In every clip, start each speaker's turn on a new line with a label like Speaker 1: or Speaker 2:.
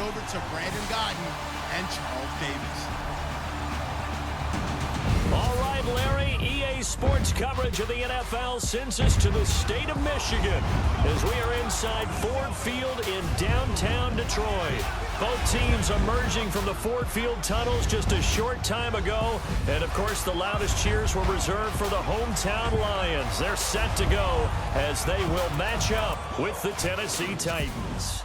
Speaker 1: over to Brandon Gaudin and Charles Davis.
Speaker 2: All right, Larry, EA Sports coverage of the NFL sends us to the state of Michigan as we are inside Ford Field in downtown Detroit. Both teams emerging from the Ford Field tunnels just a short time ago. And, of course, the loudest cheers were reserved for the hometown Lions. They're set to go as they will match up with the Tennessee Titans.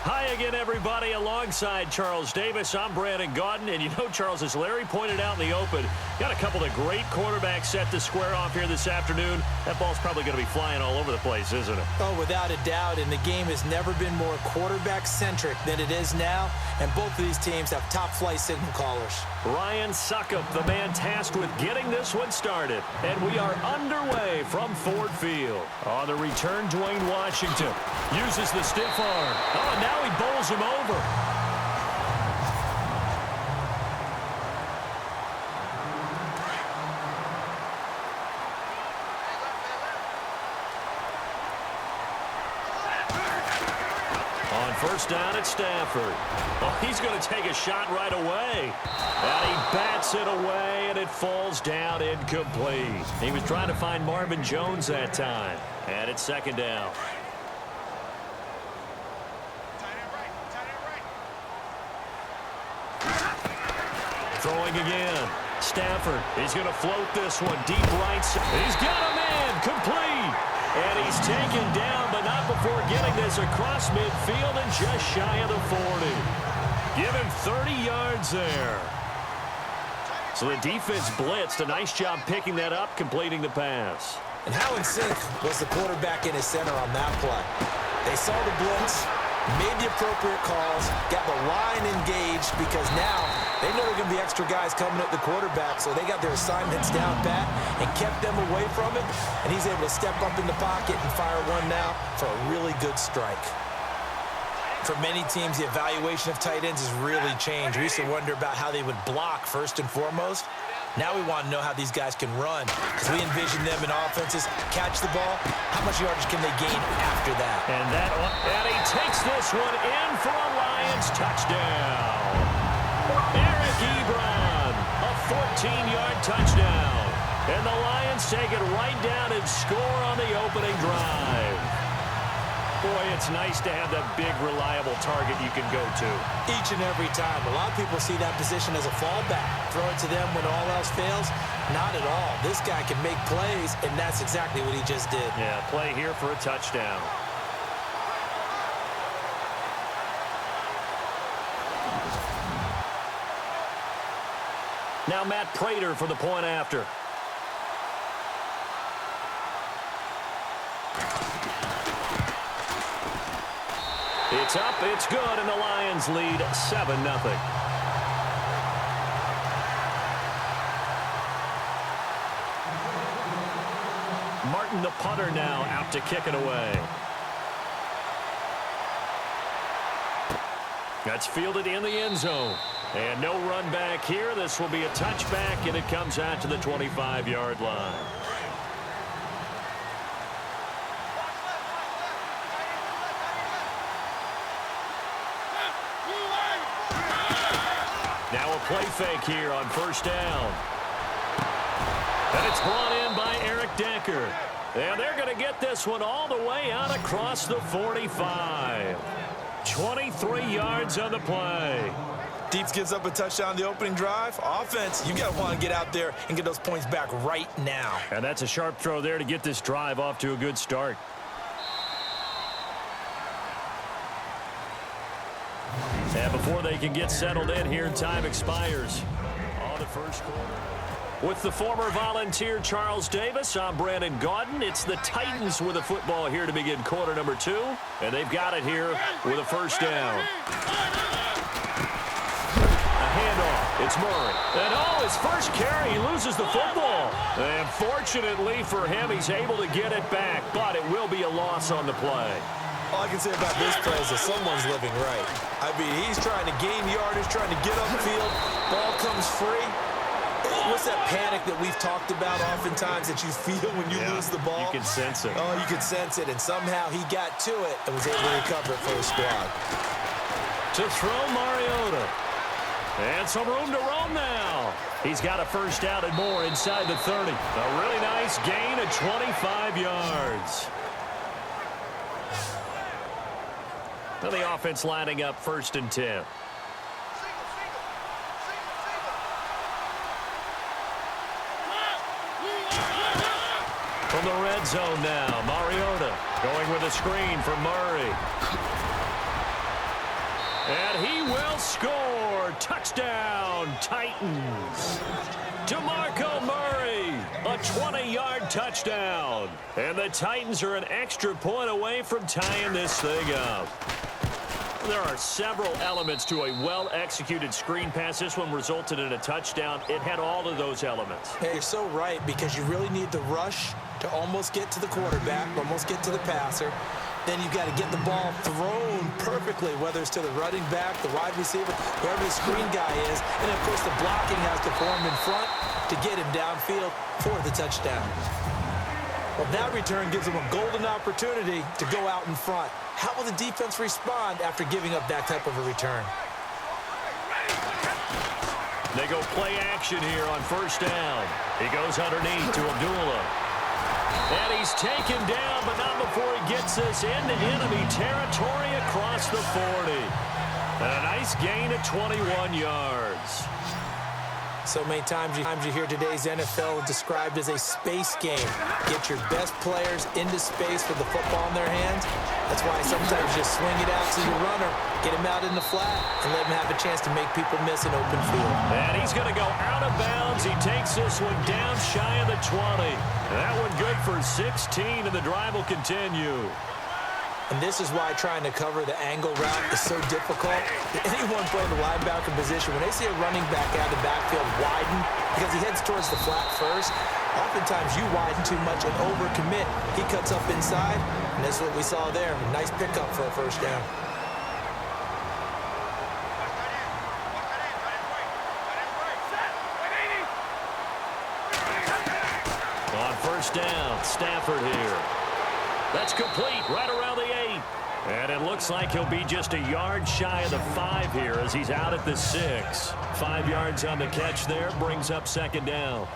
Speaker 2: Hi again, everybody. Alongside Charles Davis, I'm Brandon Gaudin. And you know, Charles, as Larry pointed out in the open, got a couple of great quarterbacks set to square off here this afternoon. That ball's probably going to be flying all over the place, isn't it?
Speaker 3: Oh, without a doubt. And the game has never been more quarterback-centric than it is now. And both of these teams have top-flight signal callers.
Speaker 2: Ryan Suckup, the man tasked with getting this one started. And we are underway from Ford Field. On the return, Dwayne Washington uses the stiff arm. Oh, and now he bowls him over. On first down at Stafford. Oh, he's going to take a shot right away. And he bats it away, and it falls down incomplete. He was trying to find Marvin Jones that time. And it's second down. Throwing again. Stafford, he's going to float this one deep right side. He's got a man, complete. And he's taken down, but not before getting this across midfield and just shy of the 40. Give him 30 yards there. So the defense blitzed. A nice job picking that up, completing the pass.
Speaker 3: And how in sync was the quarterback in his center on that play? They saw the blitz, made the appropriate calls, got the line engaged because now they know there are going to be extra guys coming at the quarterback, so they got their assignments down pat and kept them away from it, and he's able to step up in the pocket and fire one now for a really good strike. For many teams, the evaluation of tight ends has really changed. We used to wonder about how they would block first and foremost. Now we want to know how these guys can run because we envision them in offenses catch the ball. How much yardage can they gain after that?
Speaker 2: And he takes this one in for a Lions touchdown. Eric Ebron, a 14-yard touchdown. And the Lions take it right down and score on the opening drive. Boy, it's nice to have that big, reliable target you can go to.
Speaker 3: Each and every time. A lot of people see that position as a fallback. Throw it to them when all else fails. Not at all. This guy can make plays, and that's exactly what he just did.
Speaker 2: Yeah, play here for a touchdown. Now Matt Prater for the point after. It's up, it's good, and the Lions lead 7-0. Martin, the punter, now out to kick it away. That's fielded in the end zone. And no run back here. This will be a touchback, and it comes out to the 25-yard line. Now a play fake here on first down. And it's brought in by Eric Decker. And they're going to get this one all the way out across the 45. 23 yards on the play.
Speaker 3: Deets gives up a touchdown the opening drive. Offense, you got to want to get out there and get those points back right now.
Speaker 2: And that's a sharp throw there to get this drive off to a good start. And before they can get settled in here, time expires on the first quarter. With the former Volunteer Charles Davis, I'm Brandon Gaudin. It's the Titans with the football here to begin quarter number 2. And they've got it here with a first down. A handoff. It's Murray. And his first carry, he loses the football. And fortunately for him, he's able to get it back. But it will be a loss on the play.
Speaker 3: All I can say about this play is that someone's living right. I mean, he's trying to gain yardage, trying to get upfield. Ball comes free. What's that panic that we've talked about oftentimes that you feel when you lose the ball?
Speaker 2: You can sense it.
Speaker 3: Oh, you can sense it, and somehow he got to it and was able to recover it for his squad.
Speaker 2: To throw Mariota. And some room to roam now. He's got a first down and more inside the 30. A really nice gain of 25 yards. Now the offense lining up 1st and 10. From the red zone now, Mariota going with a screen for Murray. And he will score. Touchdown, Titans. DeMarco Murray, a 20-yard touchdown. And the Titans are an extra point away from tying this thing up. There are several elements to a well-executed screen pass. This one resulted in a touchdown. It had all of those elements.
Speaker 3: Hey, you're so right, because you really need the rush to almost get to the quarterback, almost get to the passer. Then you've got to get the ball thrown perfectly, whether it's to the running back, the wide receiver, whoever the screen guy is. And, of course, the blocking has to form in front to get him downfield for the touchdown. Well, that return gives them a golden opportunity to go out in front. How will the defense respond after giving up that type of a return?
Speaker 2: They go play action here on 1st down. He goes underneath to Abdullah. And he's taken down, but not before he gets us into enemy territory across the 40. And a nice gain of 21 yards.
Speaker 3: So many times you hear today's NFL described as a space game. Get your best players into space with the football in their hands. That's why sometimes you just swing it out to your runner, get him out in the flat, and let him have a chance to make people miss an open field.
Speaker 2: And he's going to go out of bounds. He takes this one down shy of the 20. That one good for 16, and the drive will continue.
Speaker 3: And this is why trying to cover the angle route is so difficult. Anyone playing the linebacker position, when they see a running back out of the backfield widen, because he heads towards the flat first, oftentimes you widen too much and overcommit. He cuts up inside, and that's what we saw there. A nice pickup for a 1st down.
Speaker 2: On 1st down, Stafford here. That's complete right around the 8. And it looks like he'll be just a yard shy of the 5 here as he's out at the 6. 5 yards on the catch there, brings up 2nd down.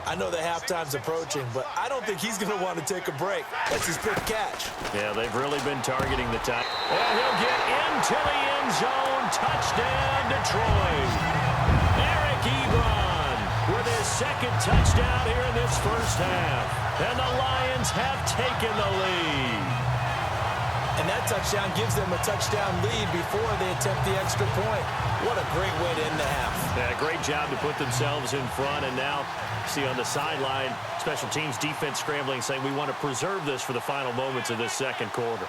Speaker 3: I know the halftime's approaching, but I don't think he's going to want to take a break. That's his quick catch.
Speaker 2: Yeah, they've really been targeting the top. And he'll get into the end zone. Touchdown, Detroit. Eric Ebron with his 2nd touchdown here in this 1st half. And the Lions have taken the lead.
Speaker 3: And that touchdown gives them a touchdown lead before they attempt the extra point. What a great way to end the half.
Speaker 2: Yeah, great job to put themselves in front. And now, see on the sideline, special teams defense scrambling, saying we want to preserve this for the final moments of this 2nd quarter.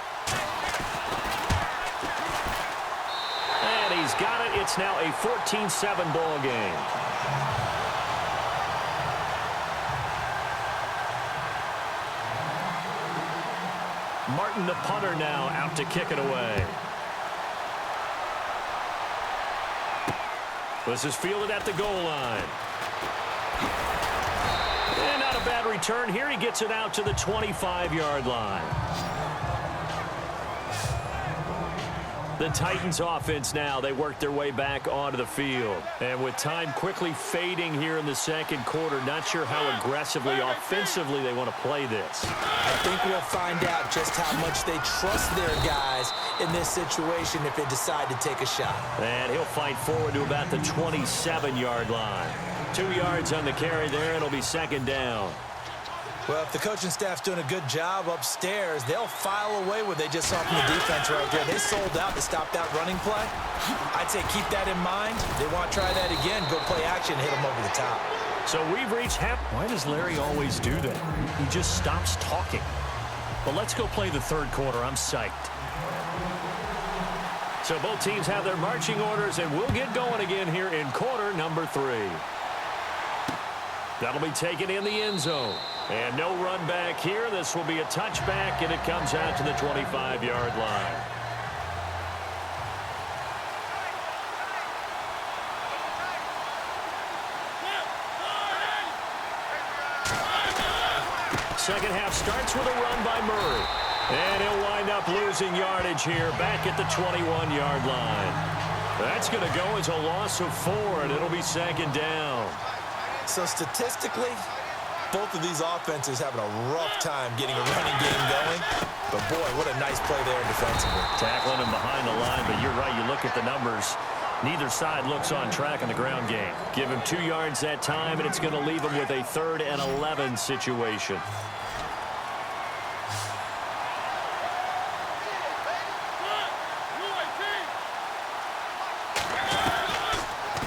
Speaker 2: And he's got it. It's now a 14-7 ball game. Martin, the punter, now out to kick it away. This is fielded at the goal line. And not a bad return here. He gets it out to the 25-yard line. The Titans offense now, they work their way back onto the field. And with time quickly fading here in the 2nd quarter, not sure how aggressively, offensively they want to play this.
Speaker 3: I think we'll find out just how much they trust their guys in this situation if they decide to take a shot.
Speaker 2: And he'll fight forward to about the 27-yard line. 2 yards on the carry there, and it'll be 2nd down.
Speaker 3: Well, if the coaching staff's doing a good job upstairs, they'll file away what they just saw from the defense right there. They sold out to stop that running play. I'd say keep that in mind. They want to try that again. Go play action, hit them over the top.
Speaker 2: So we've reached half. Why does Larry always do that? He just stops talking. But let's go play the 3rd quarter. I'm psyched. So both teams have their marching orders, and we'll get going again here in quarter number 3. That'll be taken in the end zone. And no run back here. This will be a touchback, and it comes out to the 25-yard line. second half starts with a run by Murray. And he'll wind up losing yardage here back at the 21-yard line. That's going to go as a loss of 4, and it'll be second down.
Speaker 3: So statistically, both of these offenses having a rough time getting a running game going. But, boy, what a nice play there defensively.
Speaker 2: Tackling him behind the line, but you're right. You look at the numbers. Neither side looks on track in the ground game. Give him 2 yards that time, and it's going to leave him with a 3rd and 11 situation.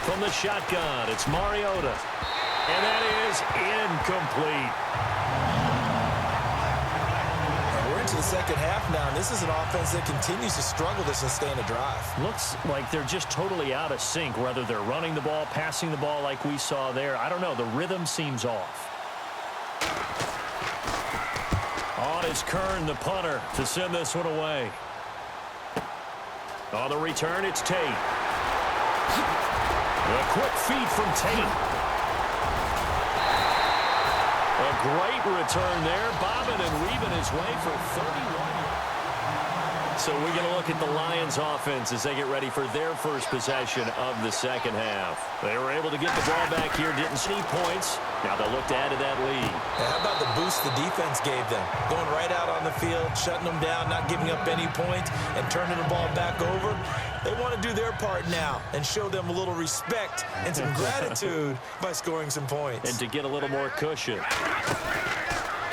Speaker 2: From the shotgun, it's Mariota. And that is incomplete.
Speaker 3: We're into the second half now, and this is an offense that continues to struggle to sustain a drive.
Speaker 2: Looks like they're just totally out of sync, whether they're running the ball, passing the ball like we saw there. I don't know. The rhythm seems off. On is Kern, the punter, to send this one away. On the return, it's Tate. A quick feed from Tate. A great return there, bobbing and weaving his way for 31. So we're going to look at the Lions offense as they get ready for their first possession of the second half. They were able to get the ball back here, didn't see points. Now they'll look to add to that lead.
Speaker 3: Yeah, how about the boost the defense gave them? Going right out on the field, shutting them down, not giving up any points, and turning the ball back over. They want to do their part now and show them a little respect and some gratitude by scoring some points.
Speaker 2: And to get a little more cushion.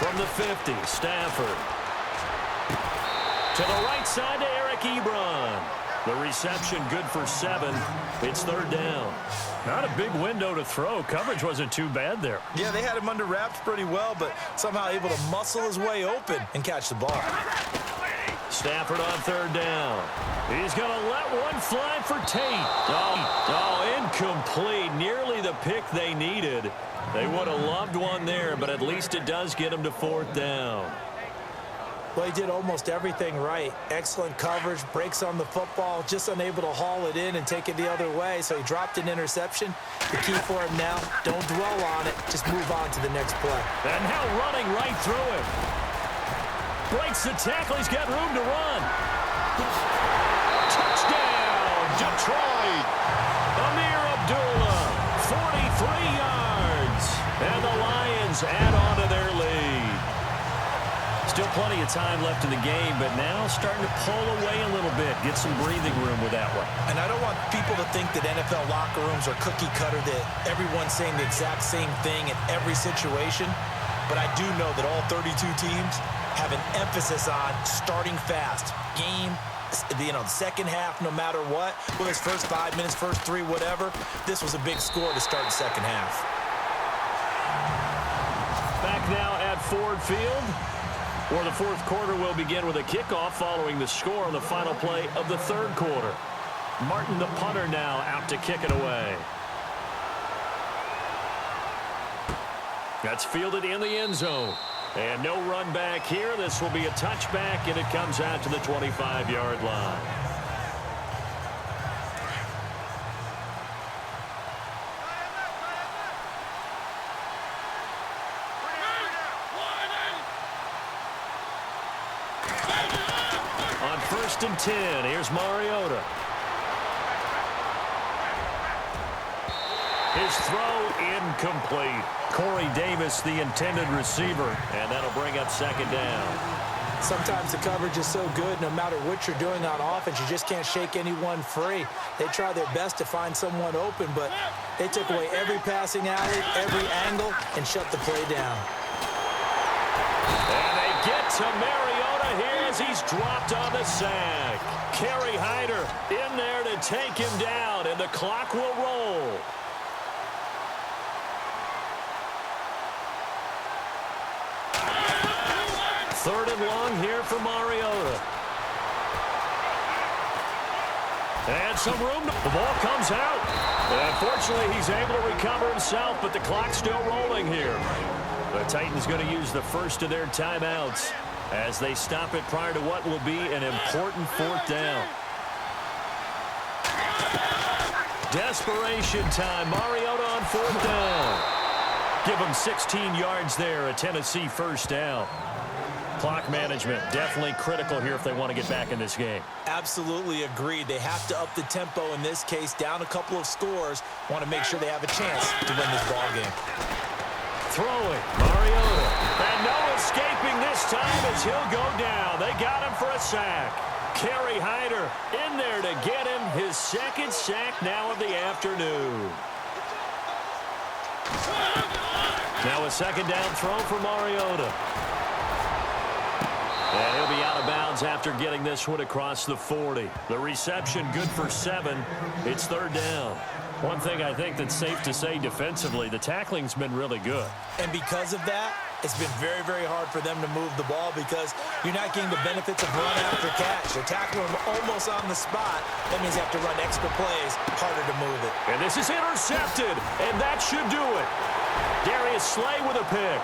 Speaker 2: From the 50, Stafford. To the right side to Eric Ebron. The reception good for 7. It's 3rd down. Not a big window to throw. Coverage wasn't too bad there.
Speaker 3: Yeah, they had him under wraps pretty well, but somehow able to muscle his way open and catch the ball.
Speaker 2: Stafford on 3rd down. He's going to let one fly for Tate. Oh, incomplete. Nearly the pick they needed. They would have loved one there, but at least it does get them to 4th down.
Speaker 3: Well, he did almost everything right. Excellent coverage, breaks on the football, just unable to haul it in and take it the other way, so he dropped an interception. The key for him now, don't dwell on it, just move on to the next play.
Speaker 2: And now running right through him. Breaks the tackle, he's got room to run. Touchdown, Detroit. Amir Abdullah, 43 yards. And the Lions add on to their lead. Still plenty of time left in the game, but now starting to pull away a little bit, get some breathing room with that one.
Speaker 3: And I don't want people to think that NFL locker rooms are cookie cutter, that everyone's saying the exact same thing in every situation. But I do know that all 32 teams have an emphasis on starting fast. Game, the second half, no matter what, whether it's first 5 minutes, first 3, whatever, this was a big score to start the second half.
Speaker 2: Back now at Ford Field, where the 4th quarter will begin with a kickoff following the score on the final play of the 3rd quarter. Martin, the punter, now out to kick it away. That's fielded in the end zone. And no run back here. This will be a touchback, and it comes out to the 25-yard line. On 1st and 10, here's Mariota. His throw incomplete. Corey Davis, the intended receiver, and that'll bring up 2nd down.
Speaker 3: Sometimes the coverage is so good, no matter what you're doing on offense, you just can't shake anyone free. They try their best to find someone open, but they took away every passing alley, every angle, and shut the play down.
Speaker 2: And they get to Mariota here as he's dropped on the sack. Kerry Hyder in there to take him down, and the clock will roll. Third and long here for Mariota. And some room. The ball comes out. And unfortunately, he's able to recover himself, but the clock's still rolling here. The Titans going to use the first of their timeouts as they stop it prior to what will be an important 4th down. Desperation time. Mariota on 4th down. Give them 16 yards there, a Tennessee first down. Clock management, definitely critical here if they want to get back in this game.
Speaker 3: Absolutely agreed. They have to up the tempo in this case, down a couple of scores. Want to make sure they have a chance to win this ball game.
Speaker 2: Throwing, Mariota. And no escaping this time as he'll go down. They got him for a sack. Kerry Hyder in there to get him his second sack now of the afternoon. Now a second down throw for Mariota. And he'll be out of bounds after getting this one across the 40. The reception good for 7. It's third down. One thing I think that's safe to say defensively, the tackling's been really good.
Speaker 3: And because of that, it's been very, very hard for them to move the ball because you're not getting the benefits of run after catch. They're tackling them almost on the spot. That means you have to run extra plays, harder to move it.
Speaker 2: And this is intercepted, and that should do it. Darius Slay with a pick.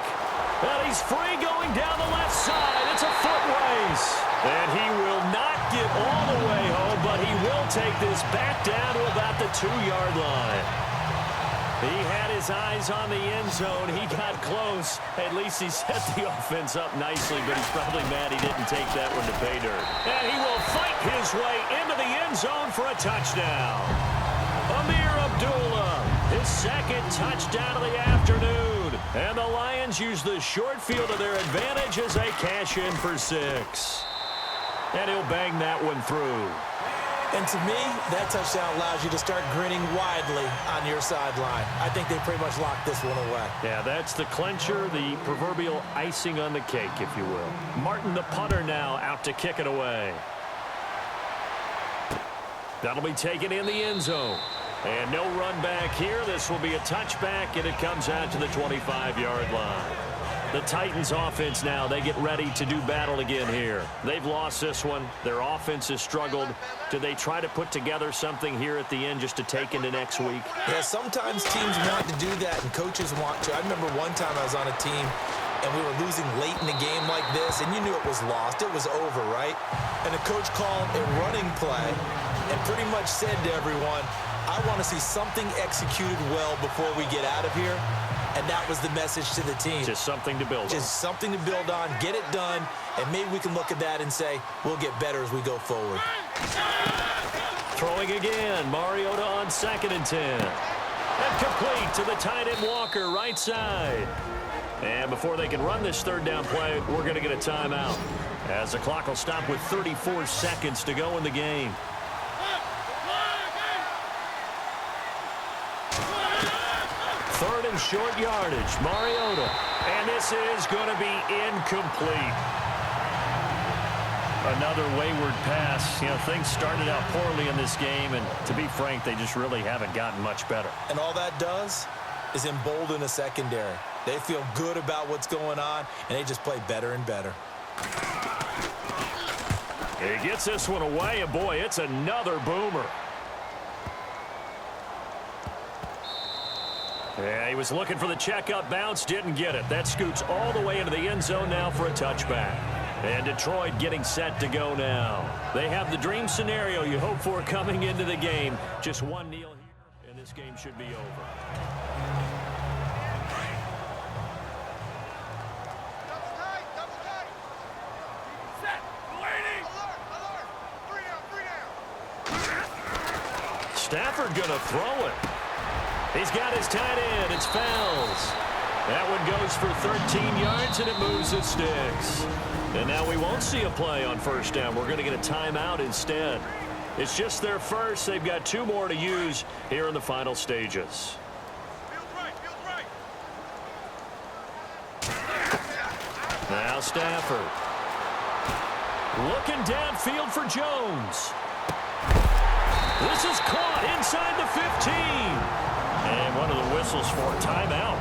Speaker 2: And he's free going down the left side. It's a foot race. And he will not get all the way home, but he will take this back down to about the 2-yard line. He had his eyes on the end zone. He got close. At least he set the offense up nicely, but he's probably mad he didn't take that one to pay dirt. And he will fight his way into the end zone for a touchdown. Amir Abdullah, his second touchdown of the afternoon. And the Lions use the short field to their advantage as they cash in for 6. And he'll bang that one through.
Speaker 3: And to me, that touchdown allows you to start grinning widely on your sideline. I think they pretty much locked this one away.
Speaker 2: Yeah, that's the clincher, the proverbial icing on the cake, if you will. Martin, the punter, now out to kick it away. That'll be taken in the end zone. And no run back here. This will be a touchback, and it comes out to the 25-yard line. The Titans offense now, they get ready to do battle again here. They've lost this one. Their offense has struggled. Do they try to put together something here at the end just to take into next week?
Speaker 3: Yeah, sometimes teams want to do that and coaches want to. I remember one time I was on a team and we were losing late in a game like this, and you knew it was lost. It was over, right? And the coach called a running play and pretty much said to everyone, I want to see something executed well before we get out of here. And that was the message to the team.
Speaker 2: Just something to build on.
Speaker 3: Just something to build on, get it done, and maybe we can look at that and say, we'll get better as we go forward.
Speaker 2: Throwing again, Mariota on 2nd and 10. And complete to the tight end Walker, right side. And before they can run this third down play, we're going to get a timeout, as the clock will stop with 34 seconds to go in the game. Third and short yardage, Mariota. And this is going to be incomplete. Another wayward pass. You know, things started out poorly in this game, and to be frank, they just really haven't gotten much better.
Speaker 3: And all that does is embolden a secondary. They feel good about what's going on, and they just play better and better.
Speaker 2: He gets this one away, and boy, it's another boomer. Yeah, he was looking for the checkup bounce, didn't get it. That scoots all the way into the end zone now for a touchback. And Detroit getting set to go now. They have the dream scenario you hope for coming into the game. Just one kneel here, and this game should be over. Stafford gonna throw it. He's got his tight end. It's Fells. That one goes for 13 yards, and it moves the sticks. And now we won't see a play on first down. We're going to get a timeout instead. It's just their first. They've got 2 more to use here in the final stages. Now Stafford. Looking downfield for Jones. This is caught inside the 15. And one of the whistles for a timeout.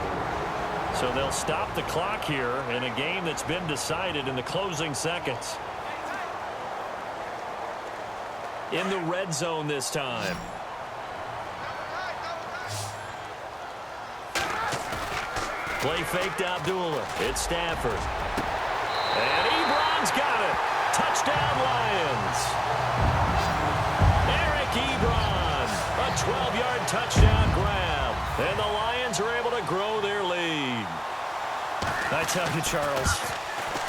Speaker 2: So they'll stop the clock here in a game that's been decided in the closing seconds. In the red zone this time. Play fake to Abdullah. It's Stafford. And Ebron's got it. Touchdown Lions. Eric Ebron. A 12-yard touchdown grab. And the Lions are able to grow their lead. I tell you, Charles,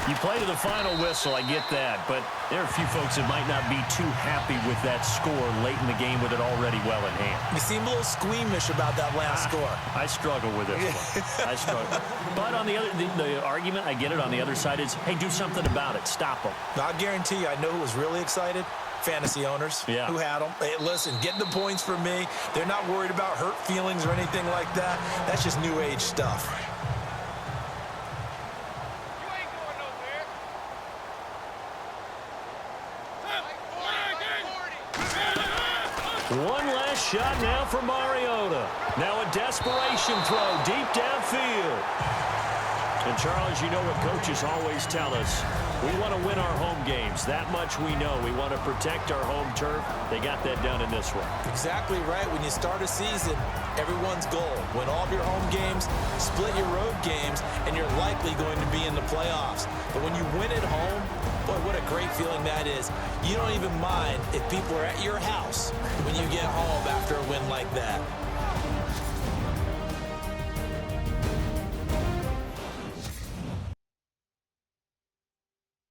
Speaker 2: you play to the final whistle, I get that, but there are a few folks that might not be too happy with that score late in the game with it already well in hand.
Speaker 3: You seem a little squeamish about that last score.
Speaker 2: I struggle with this one. I struggle. But on the argument, I get it, on the other side is, hey, do something about it. Stop them.
Speaker 3: I guarantee you, I know who was really excited. Fantasy owners who had them. Hey, listen, get the points for me. They're not worried about hurt feelings or anything like that. That's just new age stuff.
Speaker 2: One last shot now for Mariota. Now a desperation throw deep downfield. And, Charles, you know what coaches always tell us. We want to win our home games. That much we know. We want to protect our home turf. They got that done in this one.
Speaker 3: Exactly right. When you start a season, everyone's goal, win all of your home games, split your road games, and you're likely going to be in the playoffs. But when you win at home, boy, what a great feeling that is. You don't even mind if people are at your house when you get home after a win like that.